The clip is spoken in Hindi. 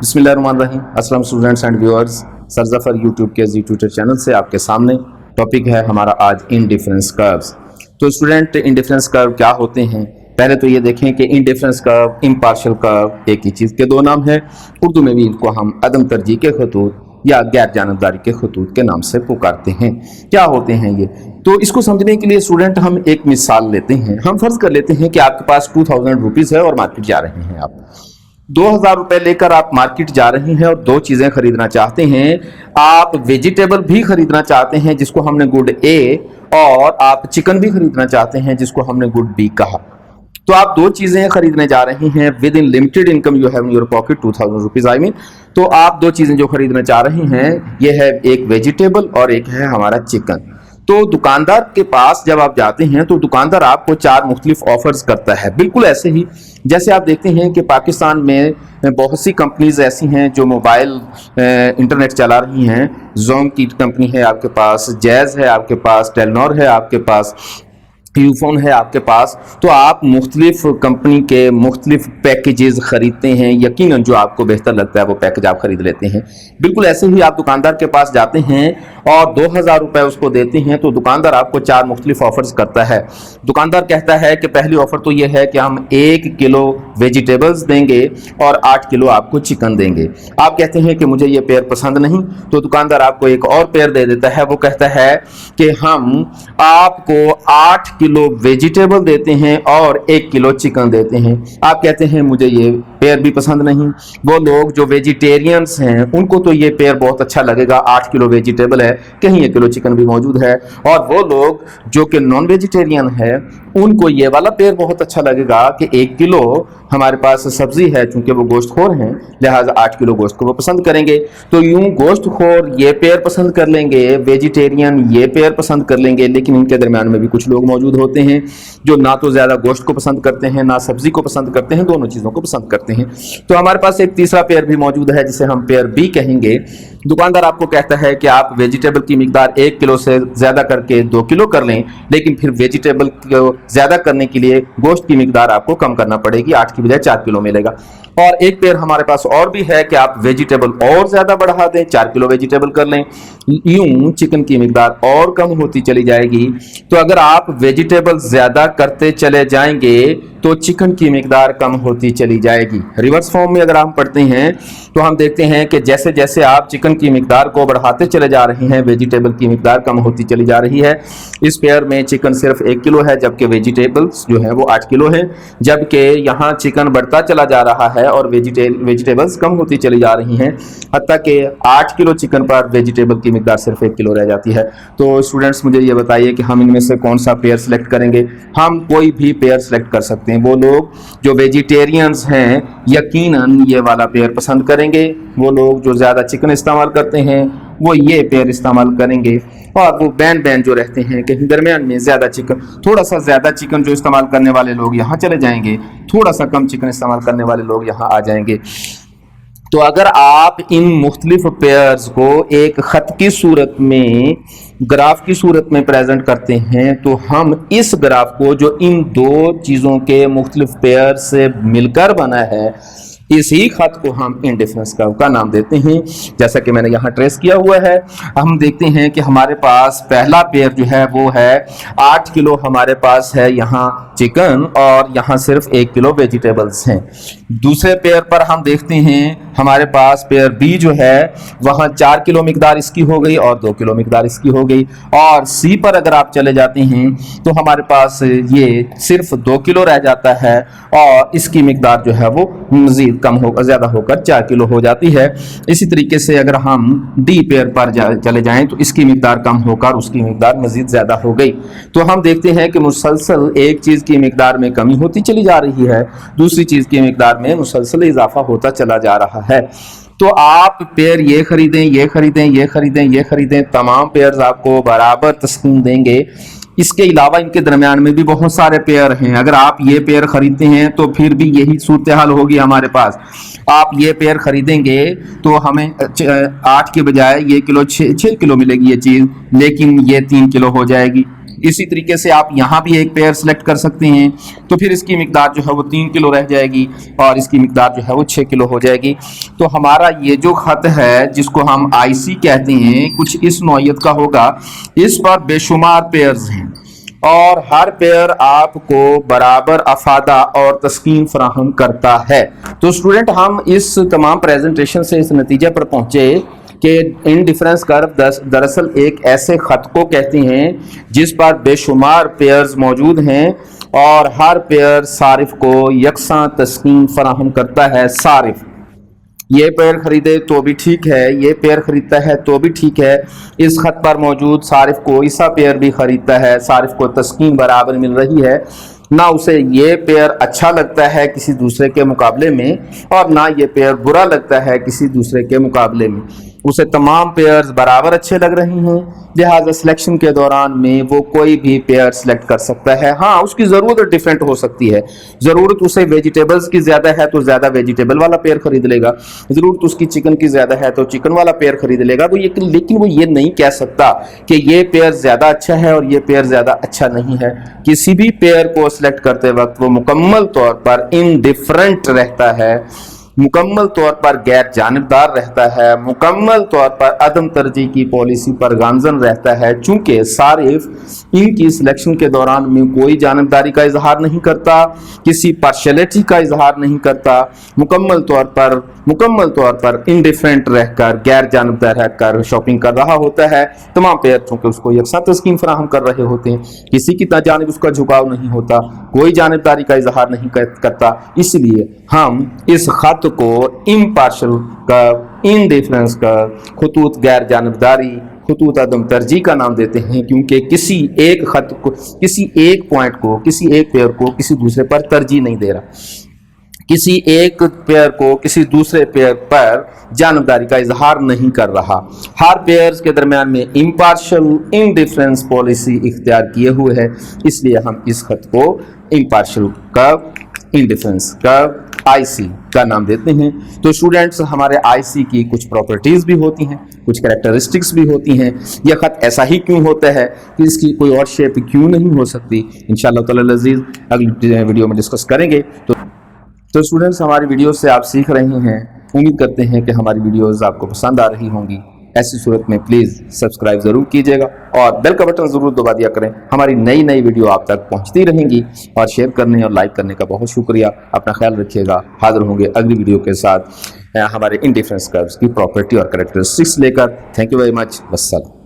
बिस्मिल्लाहिर्रहमानिर्रहीम। अस्सलाम students and viewers, sir Zafar YouTube के जी ट्विटर चैनल से आपके सामने टॉपिक है हमारा आज इनडिफरेंस कर्व्स। तो स्टूडेंट, इनडिफरेंस कर्व क्या होते हैं? पहले तो ये देखें कि इनडिफरेंस कर्व, इम्पार्शियल कर्व एक ही चीज़ के दो नाम है। उर्दू में भी इनको हम अदम तरजीह के खतूत या गैर जानबदारी के खतूत के नाम से पुकारते हैं। क्या होते हैं ये? तो इसको समझने के लिए स्टूडेंट हम एक मिसाल लेते हैं। हम फर्ज कर लेते हैं कि आपके पास 2000 रुपीज़ है और मार्केट जा रहे हैं। आप 2000 रुपए लेकर आप मार्केट जा रहे हैं और दो चीजें खरीदना चाहते हैं। आप वेजिटेबल भी खरीदना चाहते हैं जिसको हमने गुड ए, और आप चिकन भी खरीदना चाहते हैं जिसको हमने गुड बी कहा। तो आप दो चीजें खरीदने जा रहे हैं with in limited income you have in your pocket 2000 rupees I mean. तो आप दो चीजें जो खरीदना चाह रहे हैं ये है एक वेजिटेबल और एक है हमारा चिकन। तो दुकानदार के पास जब आप जाते हैं तो दुकानदार आपको चार मुख्तलिफ ऑफर्स करता है, बिल्कुल ऐसे ही जैसे आप देखते हैं कि पाकिस्तान में बहुत सी कंपनीज ऐसी हैं जो मोबाइल इंटरनेट चला रही हैं। जोम की कंपनी है आपके पास, जैज़ है आपके पास, टेलनॉर है आपके पास, यूफोन है आपके पास। तो आप मुख्तलिफ कंपनी के मुख्तलिफ पैकेजेस खरीदते हैं, यकीनन जो आपको बेहतर लगता है वो पैकेज आप खरीद लेते हैं। बिल्कुल ऐसे ही आप दुकानदार के पास जाते हैं और 2000 रुपए उसको देते हैं तो दुकानदार आपको चार मुख्तलिफ ऑफर्स करता है। दुकानदार कहता है कि पहली ऑफर तो ये है कि हम 1 किलो वेजिटेबल्स देंगे और 8 किलो आपको चिकन देंगे। आप कहते हैं कि मुझे ये पेयर पसंद नहीं, तो दुकानदार आपको एक और पेयर दे देता है। वो कहता है कि हम आपको 8 किलो वेजिटेबल देते हैं और 1 किलो चिकन देते हैं। आप कहते हैं मुझे ये पेयर भी पसंद नहीं। वो लोग जो वेजिटेरियंस हैं उनको तो ये पेयर बहुत अच्छा लगेगा, 8 किलो वेजिटेबल है, कहीं 1 किलो चिकन भी मौजूद है। और वो लोग जो कि नॉन वेजिटेरियन है उनको ये वाला पेयर बहुत अच्छा लगेगा कि 1 किलो हमारे पास सब्जी है, चूंकि वो गोश्तखोर हैं लिहाजा 8 किलो गोश्त को वो पसंद करेंगे। तो यूं गोश्तखोर ये पेयर पसंद कर लेंगे, वेजिटेरियन ये पेयर पसंद कर लेंगे, लेकिन इनके दरमियान में भी कुछ लोग मौजूद होते हैं जो ना तो ज्यादा गोश्त को पसंद करते हैं ना सब्जी को पसंद करते हैं, दोनों चीजों को पसंद करते हैं। तो हमारे पास एक तीसरा पेयर भी मौजूद है जिसे हम पेयर बी कहेंगे। दुकानदार आपको कहता है कि आप वेजिटेबल की मिकदार 1 किलो से ज्यादा करके 2 किलो कर लें, लेकिन फिर वेजिटेबल को ज्यादा करने के लिए गोश्त की मिकदार आपको कम करना पड़ेगी, 8 की बजाय 4 किलो मिलेगा। और एक पेयर हमारे पास और भी है कि आप वेजिटेबल और ज्यादा बढ़ा दें, 4 किलो वेजिटेबल कर लें, यूं चिकन की मिकदार और कम होती चली जाएगी। तो अगर आप वेजिटेबल ज्यादा करते चले जाएंगे तो चिकन की मिकदार कम होती चली जाएगी। रिवर्स फॉर्म में अगर हम पढ़ते हैं तो हम देखते हैं कि जैसे जैसे आप चिकन की मिकदार को बढ़ाते चले जा रहे हैं वेजिटेबल की मिकदार कम होती चली जा रही है। इस पेयर में चिकन सिर्फ 1 किलो है जबकि वेजिटेबल्स जो है वो 8 किलो है, जबकि यहाँ चिकन बढ़ता चला जा रहा है और वेजिटेबल्स कम होती चली जा रही हैं, हत्ता कि 8 किलो चिकन पर वेजिटेबल की मिकदार सिर्फ 1 किलो रह जाती है। तो स्टूडेंट्स मुझे ये बताइए कि हम इनमें से कौन सा पेयर सेलेक्ट करेंगे? हम कोई भी पेयर सेलेक्ट कर सकते हैं। वो लोग जो वेजिटेरियंस हैं यकीनन ये वाला पेयर पसंद करेंगे, वो लोग जो ज़्यादा चिकन इस्तेमाल करते हैं वो ये पेयर इस्तेमाल करेंगे, और वो बैन जो रहते हैं कहीं दरमियान में ज़्यादा चिकन, थोड़ा सा ज़्यादा चिकन जो इस्तेमाल करने वाले लोग यहाँ चले जाएंगे, थोड़ा सा कम चिकन इस्तेमाल करने वाले लोग यहाँ आ जाएंगे। तो अगर आप इन मुख्तलिफ पेयर्स को एक खत की सूरत में, ग्राफ की सूरत में प्रेजेंट करते हैं तो हम इस ग्राफ को जो इन दो चीज़ों के मुख्तलिफ पेयर से मिलकर बना है, इसी खत को हम इनडिफरेंस कर्व का नाम देते हैं। जैसा कि मैंने यहाँ ट्रेस किया हुआ है, हम देखते हैं कि हमारे पास पहला पेयर जो है वो है 8 किलो हमारे पास है यहाँ चिकन और यहाँ सिर्फ 1 किलो वेजिटेबल्स हैं। दूसरे पेयर पर हम देखते हैं हमारे पास पेयर बी जो है वहाँ 4 किलो मिकदार इसकी हो गई और 2 किलो मिकदार इसकी हो गई। और सी पर अगर आप चले जाते हैं तो हमारे पास ये सिर्फ 2 किलो रह जाता है और इसकी मिकदार जो है वो मजीद कम होकर ज्यादा होकर 4 किलो हो जाती है। इसी तरीके से अगर हम डी पेयर पर चले जाएं तो इसकी मिकदार कम होकर उसकी मिकदार मजीद ज्यादा हो गई। तो हम देखते हैं कि मुसलसल एक चीज की मिकदार में कमी होती चली जा रही है, दूसरी चीज की मिकदार में मुसलसल इजाफा होता चला जा रहा है। तो आप पेयर ये खरीदें, ये खरीदें, ये खरीदें, ये खरीदें, तमाम पेयर्स आपको बराबर तस्कीन देंगे। इसके अलावा इनके दरमियान में भी बहुत सारे पेयर हैं। अगर आप ये पेयर खरीदते हैं तो फिर भी यही सूरत हाल होगी हमारे पास। आप ये पेयर खरीदेंगे तो हमें 8 के बजाय ये किलो 6 किलो मिलेगी ये चीज़, लेकिन ये 3 किलो हो जाएगी। इसी तरीके से आप यहाँ भी एक पेयर सेलेक्ट कर सकते हैं, तो फिर इसकी मिकदार जो है वो 3 किलो रह जाएगी और इसकी मिकदार जो है वो 6 किलो हो जाएगी। तो हमारा ये जो खत है जिसको हम आईसी कहते हैं, कुछ इस नौइयत का होगा। इस पर बेशुमार पेयर्स हैं और हर पेयर आपको बराबर अफादा और तस्कीन फराहम करता है। तो स्टूडेंट, हम इस तमाम प्रेजेंटेशन से इस नतीजे पर पहुंचे कि इनडिफरेंस कर्व दरअसल एक ऐसे खत को कहते हैं जिस पर बेशुमार पेयर्स मौजूद हैं और हर पेयर सारिफ को यकसा तस्कीन फराहम करता है। सारिफ ये पेयर खरीदे तो भी ठीक है, ये पेयर खरीदता है तो भी ठीक है, इस खत पर मौजूद सारिफ कोई सा पेयर भी खरीदता है, सारिफ को तस्कीन बराबर मिल रही है, ना उसे ये पेयर अच्छा लगता है किसी दूसरे के मुकाबले में और ना ये पेयर बुरा लगता है किसी दूसरे के मुकाबले में। उसे तमाम पेयर्स बराबर अच्छे लग रहे हैं, लिहाजा सिलेक्शन के दौरान में वो कोई भी पेयर सिलेक्ट कर सकता है। हाँ, उसकी ज़रूरत डिफरेंट हो सकती है। ज़रूरत उसे वेजिटेबल्स की ज़्यादा है तो ज़्यादा वेजिटेबल वाला पेयर खरीद लेगा, ज़रूरत उसकी चिकन की ज़्यादा है तो चिकन वाला पेयर खरीद लेगा। वो ये, लेकिन वो ये नहीं कह सकता कि ये पेयर ज़्यादा अच्छा है और ये पेयर ज़्यादा अच्छा नहीं है। किसी भी पेयर को सिलेक्ट करते वक्त वो मुकम्मल तौर पर इनडिफरेंट रहता है, मुकम्मल तौर पर गैर जानिबदार रहता है, मुकम्मल तौर पर अदम तरजीह की पॉलिसी पर गामजन रहता है, चूंकि सारिफ इनकी सिलेक्शन के दौरान में कोई जानिबदारी का इजहार नहीं करता, किसी पार्शलिटी का इजहार नहीं करता, मुकम्मल तौर पर इंडिफरेंट रहकर, गैर जानिबदार रहकर शॉपिंग कर रहा होता है। तमाम पेयर चूंकि उसको यकसा तस्कीन फराहम कर रहे होते हैं, किसी की जानिब उसका झुकाव नहीं होता, कोई जानिबदारी का इजहार नहीं करता, इसलिए हम इस खत को इम्पार्शल कर्व, इनडिफरेंस कर्व, खतूत गैर जानिबदारी, खतूत अदम तरजीह का नाम देते हैं, क्योंकि किसी एक खत को, किसी एक पॉइंट को, किसी एक पेयर को किसी दूसरे पर तरजीह नहीं दे रहा, किसी एक पेयर को किसी दूसरे पेयर पर जानबदारी का इजहार नहीं कर रहा। हर पेयर्स के दरमियान में इम्पार्शल इनडिफरेंस पॉलिसी इख्तियार किए हुए है, इसलिए हम इस खत को impartial curve, indifference curve, IC का नाम देते हैं। तो स्टूडेंट्स, हमारे आईसी की कुछ प्रॉपर्टीज भी होती हैं, कुछ कैरेक्टरिस्टिक्स भी होती हैं। यह खत ऐसा ही क्यों होता है कि इसकी कोई और शेप क्यों नहीं हो सकती, इंशाअल्लाह ताला अज़ीज़ अगली वीडियो में डिस्कस करेंगे। तो स्टूडेंट्स, हमारी वीडियो से आप सीख रहे हैं, उम्मीद करते हैं कि हमारी वीडियोस आपको पसंद आ रही होंगी। ऐसी सूरत में प्लीज़ सब्सक्राइब ज़रूर कीजिएगा और बेल का बटन ज़रूर दबा दिया करें। हमारी नई नई वीडियो आप तक पहुंचती रहेंगी और शेयर करने और लाइक करने का बहुत शुक्रिया। अपना ख्याल रखिएगा। हाजिर होंगे अगली वीडियो के साथ हमारे इनडिफरेंस कर्व्स की प्रॉपर्टी और कैरेक्टरिस्टिक्स लेकर। Thank you very much. वस्सलाम।